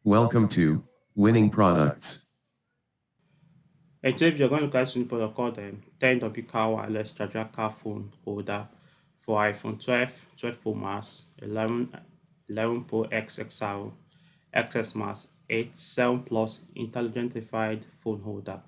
Welcome to Winning Products. And so if you're going to look at this new product called 10W car wireless charger car phone holder for iPhone 12, 12 Pro Max, 11, 11 Pro XXR, XS Max, 8, 7 Plus intelligentified phone holder.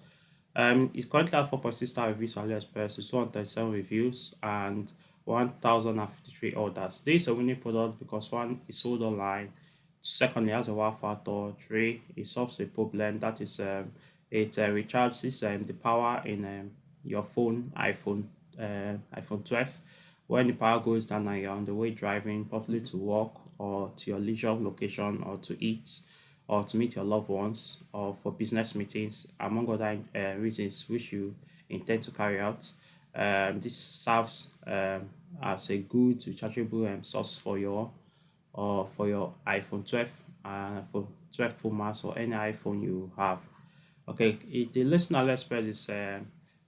It's currently at 4.6 star reviews on AliExpress with 237 reviews and 1,053 orders. This is a winning product because one, is sold online. Secondly, it has a wow factor. Three, it solves a problem that is it recharges the power in your phone, iPhone 12. When the power goes down and you're on the way driving, probably to work or to your leisure location or to eat or to meet your loved ones or for business meetings, among other reasons which you intend to carry out. This serves as a good rechargeable source for your iPhone 12 and for 12 Pro Max or any iPhone you have. Okay, the list on AliExpress is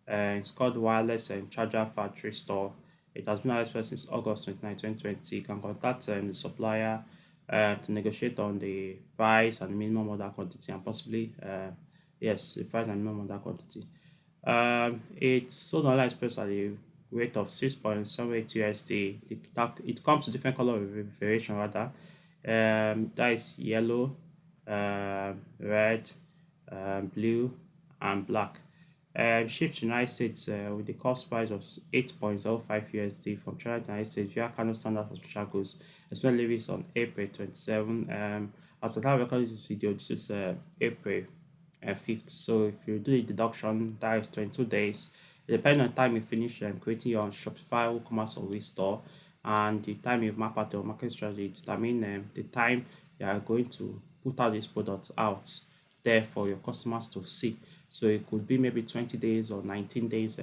it's called Wireless Charger Factory Store. It has been on AliExpress since August 29, 2020. You can contact the supplier to negotiate on the price and minimum order quantity and possibly, yes, the price and minimum order quantity. It's sold on AliExpress at a rate of 6.78 USD. It comes to different color variation rather. That is yellow, red, blue, and black. Shipped to United States with the cost price of 8.05 USD from China to United States via Kano Standard for special goods. It's been released on April 27. After that, recording this video, this is April 5th. So if you do the deduction, that is 22 days. Depending on the time you finish creating your Shopify, Woocommerce, or Store, and the time you map out your market strategy, determine the time you are going to put out this product out there for your customers to see. So it could be maybe 20 days or 19 days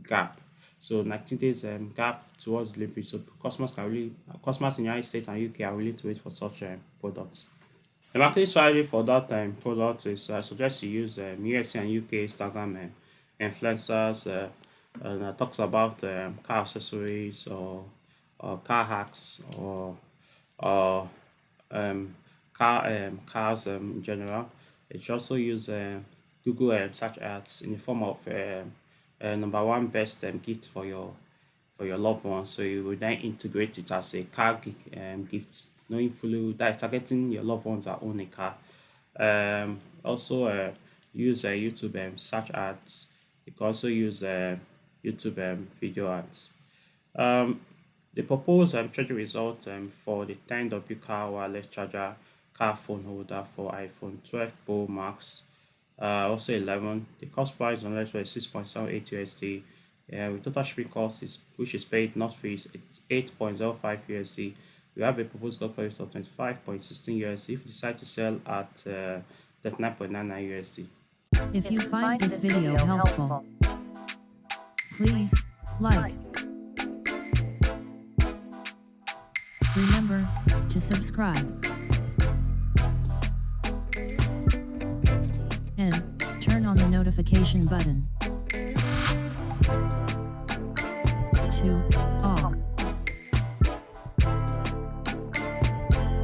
gap. So 19 days gap towards delivery. So customers in the United States and UK are willing to wait for such products. The marketing strategy for that product is I suggest you use USA and UK Instagram influencers and talks about car accessories or car hacks or cars in general. It should also use Google search ads in the form of number one best gift for your loved ones. So you will then integrate it as a car gift, knowing fully that is targeting your loved ones that own a car. Also use YouTube search ads. You can also use YouTube video ads. The proposed treasury result for the 10W car wireless charger car phone holder for iPhone 12 Pro Max, also 11. The cost price on AliExpress is 6.78 USD. With total shipping cost which is paid not fees, it's 8.05 USD. We have a proposed cost price of 25.16 USD if you decide to sell at 39.99 USD. If you find this video helpful, please like. Remember to subscribe and turn on the notification button to all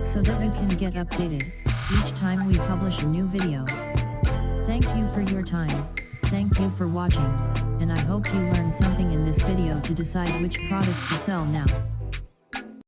so that you can get updated each time we publish a new video. Thank you for your time, thank you for watching, and I hope you learned something in this video to decide which product to sell now.